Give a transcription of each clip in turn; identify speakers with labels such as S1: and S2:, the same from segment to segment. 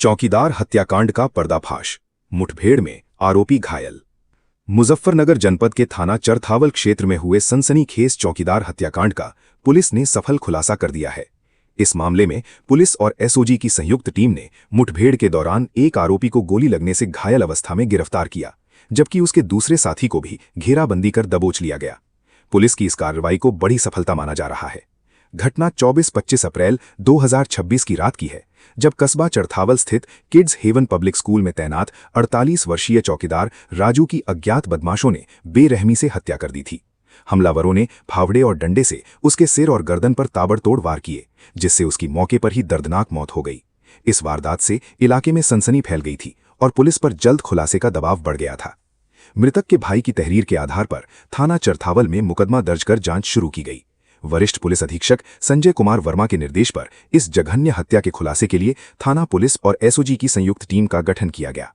S1: चौकीदार हत्याकांड का पर्दाफाश, मुठभेड़ में आरोपी घायल। मुजफ्फरनगर जनपद के थाना चरथावल क्षेत्र में हुए सनसनीखेज चौकीदार हत्याकांड का पुलिस ने सफल खुलासा कर दिया है। इस मामले में पुलिस और एसओजी की संयुक्त टीम ने मुठभेड़ के दौरान एक आरोपी को गोली लगने से घायल अवस्था में गिरफ्तार किया, जबकि उसके दूसरे साथी को भी घेराबंदी कर दबोच लिया गया। पुलिस की इस कार्रवाई को बड़ी सफलता माना जा रहा है। घटना 24-25 अप्रैल 2026 की रात की है, जब कस्बा चरथावल स्थित किड्स हेवन पब्लिक स्कूल में तैनात 48 वर्षीय चौकीदार राजू की अज्ञात बदमाशों ने बेरहमी से हत्या कर दी थी। हमलावरों ने फावड़े और डंडे से उसके सिर और गर्दन पर ताबड़तोड़ वार किए, जिससे उसकी मौके पर ही दर्दनाक मौत हो गई। इस वारदात से इलाके में सनसनी फैल गई थी और पुलिस पर जल्द खुलासे का दबाव बढ़ गया था। मृतक के भाई की तहरीर के आधार पर थाना चरथावल में मुकदमा दर्ज कर जांच शुरू की गई। वरिष्ठ पुलिस अधीक्षक संजय कुमार वर्मा के निर्देश पर इस जघन्य हत्या के खुलासे के लिए थाना पुलिस और एसओजी की संयुक्त टीम का गठन किया गया।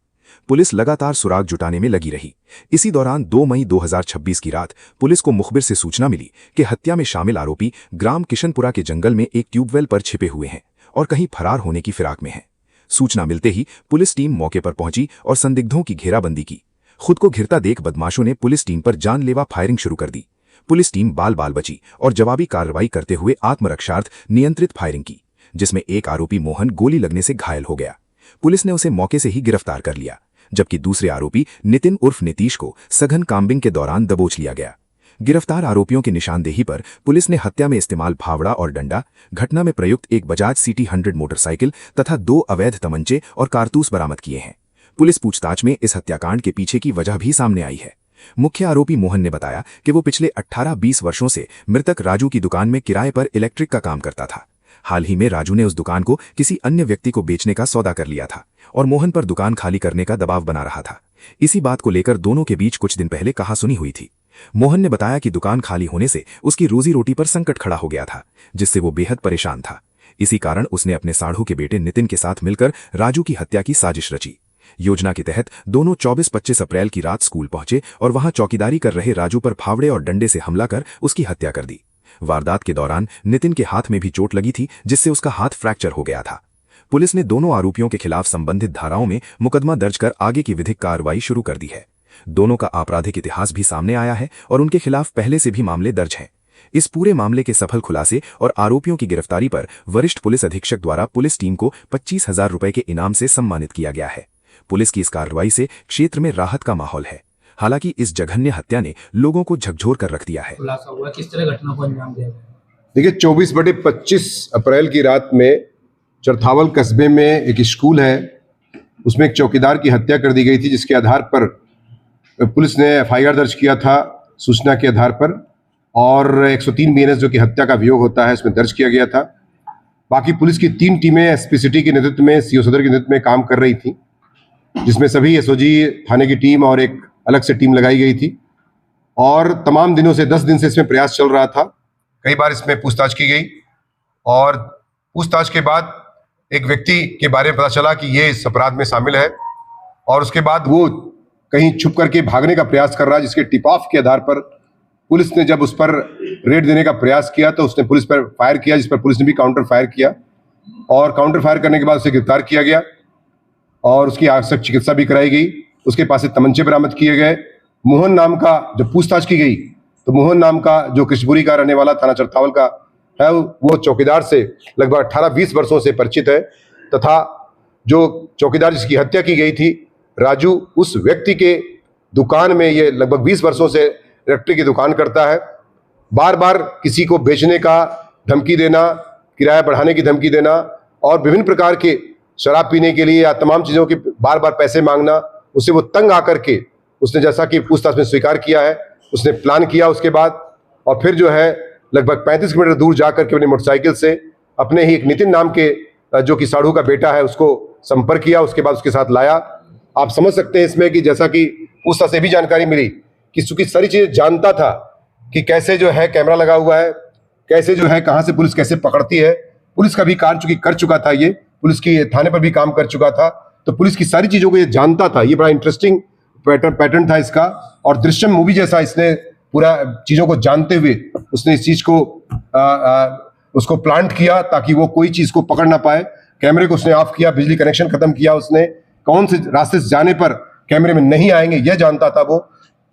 S1: पुलिस लगातार सुराग जुटाने में लगी रही। इसी दौरान 2 मई 2026 की रात पुलिस को मुखबिर से सूचना मिली कि हत्या में शामिल आरोपी ग्राम किशनपुरा के जंगल में एक ट्यूबवेल पर छिपे हुए हैं और कहीं फरार होने की फिराक में हैं। सूचना मिलते ही पुलिस टीम मौके पर पहुंची और संदिग्धों की घेराबंदी की। खुद को घिरता देख बदमाशों ने पुलिस टीम पर जानलेवा फायरिंग शुरू कर दी। पुलिस टीम बाल बची और जवाबी कार्रवाई करते हुए आत्मरक्षार्थ नियंत्रित फायरिंग की, जिसमें एक आरोपी मोहन गोली लगने से घायल हो गया। पुलिस ने उसे मौके से ही गिरफ्तार कर लिया, जबकि दूसरे आरोपी नितिन उर्फ नीतीश को सघन काम्बिंग के दौरान दबोच लिया गया। गिरफ्तार आरोपियों की निशानदेही पर पुलिस ने हत्या में इस्तेमाल फावड़ा और डंडा, घटना में प्रयुक्त एक बजाज सिटी 100 मोटरसाइकिल तथा 2 अवैध तमंचे और कारतूस बरामद किए हैं। पुलिस पूछताछ में इस हत्याकांड के पीछे की वजह भी सामने आई है। मुख्य आरोपी मोहन ने बताया कि वो पिछले 18-20 वर्षों से मृतक राजू की दुकान में किराए पर इलेक्ट्रिक का काम करता था। हाल ही में राजू ने उस दुकान को किसी अन्य व्यक्ति को बेचने का सौदा कर लिया था और मोहन पर दुकान खाली करने का दबाव बना रहा था। इसी बात को लेकर दोनों के बीच कुछ दिन पहले कहासुनी हुई थी। मोहन ने बताया कि दुकान खाली होने से उसकी रोजी रोटी पर संकट खड़ा हो गया था, जिससे वो बेहद परेशान था। इसी कारण उसने अपने साढ़ू के बेटे नितिन के साथ मिलकर राजू की हत्या की साजिश रची। योजना के तहत दोनों 24-25 अप्रैल की रात स्कूल पहुंचे और वहां चौकीदारी कर रहे राजू पर फावड़े और डंडे से हमला कर उसकी हत्या कर दी। वारदात के दौरान नितिन के हाथ में भी चोट लगी थी, जिससे उसका हाथ फ्रैक्चर हो गया था। पुलिस ने दोनों आरोपियों के खिलाफ संबंधित धाराओं में मुकदमा दर्ज कर आगे की विधिक कार्रवाई शुरू कर दी है। दोनों का आपराधिक इतिहास भी सामने आया है और उनके खिलाफ पहले से भी मामले दर्ज हैं। इस पूरे मामले के सफल खुलासे और आरोपियों की गिरफ्तारी पर वरिष्ठ पुलिस अधीक्षक द्वारा पुलिस टीम को 25,000 रुपए के इनाम से सम्मानित किया गया है। पुलिस की इस कार्रवाई से क्षेत्र में राहत का माहौल है। हालांकि इस जघन्य हत्या ने लोगों को झकझोर कर रख दिया है।
S2: खुलासा हुआ किस तरह घटना को अंजाम दिया गया?
S3: देखिए, 24/25 अप्रैल की रात में चरथावल कस्बे में एक स्कूल है, उसमें एक चौकीदार की हत्या कर दी गई थी, जिसके आधार पर पुलिस ने एफआईआर दर्ज किया था सूचना के आधार पर, और 103 बीएनएस जो कि हत्या का अभियोग होता है उसमें दर्ज किया गया था। बाकी पुलिस की 3 टीमें एसपी सिटी के नेतृत्व में, सीओ सदर के नेतृत्व में काम कर रही थी, जिसमें सभी एसओजी थाने की टीम और एक अलग से टीम लगाई गई थी। और तमाम दिनों से 10 दिन से इसमें प्रयास चल रहा था। कई बार इसमें पूछताछ की गई और पूछताछ के बाद एक व्यक्ति के बारे में पता चला कि ये इस अपराध में शामिल है, और उसके बाद वो कहीं छुप करके भागने का प्रयास कर रहा है, जिसके टिप ऑफ के आधार पर पुलिस ने जब उस पर रेड देने का प्रयास किया तो उसने पुलिस पर फायर किया, जिस पर पुलिस ने भी काउंटर फायर किया, और काउंटर फायर करने के बाद उसे गिरफ्तार किया गया और उसकी आवश्यक चिकित्सा भी कराई गई। उसके पास से तमंचे बरामद किए गए। मोहन नाम का, जब पूछताछ की गई तो मोहन नाम का जो कृष्णपुरी का रहने वाला थाना चरथावल का है, वो चौकीदार से लगभग 18-20 वर्षों से परिचित है, तथा जो चौकीदार जिसकी हत्या की गई थी राजू, उस व्यक्ति के दुकान में ये लगभग 20 वर्षों से इलेक्ट्रिक की दुकान करता है। बार बार किसी को बेचने का धमकी देना, किराया बढ़ाने की धमकी देना और विभिन्न प्रकार के शराब पीने के लिए या तमाम चीज़ों के बार बार पैसे मांगना, उससे वो तंग आकर के उसने, जैसा कि पूछताछ में स्वीकार किया है, उसने प्लान किया उसके बाद, और फिर जो है लगभग 35 किलोमीटर दूर जाकर के अपनी मोटरसाइकिल से अपने ही एक नितिन नाम के जो कि साढ़ू का बेटा है उसको संपर्क किया, उसके बाद उसके साथ लाया। आप समझ सकते हैं इसमें कि जैसा कि पूछताछ से भी जानकारी मिली कि चूंकि सारी चीज़ें जानता था कि कैसे जो है कैमरा लगा हुआ है, कैसे जो है कहाँ से पुलिस कैसे पकड़ती है, पुलिस का भी कार्य चूंकि कर चुका था, ये पुलिस की थाने पर भी काम कर चुका था, तो पुलिस की सारी चीज़ों को ये जानता था। ये बड़ा इंटरेस्टिंग पैटर्न था इसका, और दृश्यम मूवी जैसा इसने पूरा चीज़ों को जानते हुए उसने इस चीज़ को उसको प्लांट किया ताकि वो कोई चीज़ को पकड़ ना पाए, कैमरे को उसने ऑफ किया, बिजली कनेक्शन खत्म किया उसने, कौन से रास्ते से जाने पर कैमरे में नहीं आएंगे यह जानता था वो,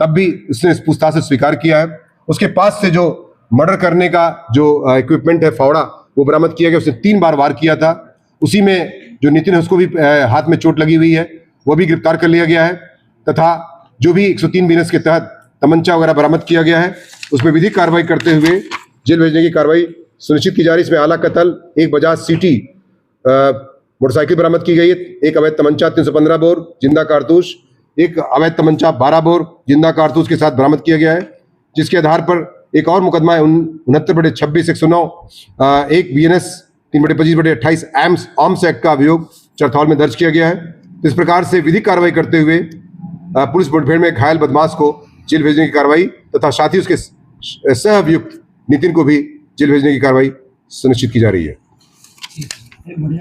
S3: तब भी उसने इस पूछताछ से स्वीकार किया है। उसके पास से जो मर्डर करने का जो इक्विपमेंट है, फावड़ा, वो बरामद किया गया। उसने 3 बार वार किया था। उसी में जो नितिन है उसको भी हाथ में चोट लगी हुई है, वो भी गिरफ्तार कर लिया गया है। तथा जो भी 103 बीएनएस के तहत तमंचा वगैरह बरामद किया गया है, उसमें विधिक कार्रवाई करते हुए जेल भेजने की कार्रवाई सुनिश्चित की जा रही है। इसमें आला कत्ल, एक बजाज सिटी मोटरसाइकिल बरामद की गई है, एक अवैध तमंचा 315 बोर जिंदा कारतूस, एक अवैध तमंचा 12 बोर जिंदा कारतूस के साथ बरामद किया गया है, जिसके आधार पर एक और मुकदमा है 69/26/109 एक बीएनएस 3/25/28 आर्म्स एक्ट का अभियोग चरथौल में दर्ज किया गया है। तो इस प्रकार से विधिक कार्रवाई करते हुए पुलिस मुठभेड़ में घायल बदमाश को जेल भेजने की कार्रवाई तथा साथ ही उसके सह अभियुक्त नितिन को भी जेल भेजने की कार्रवाई सुनिश्चित की जा रही है।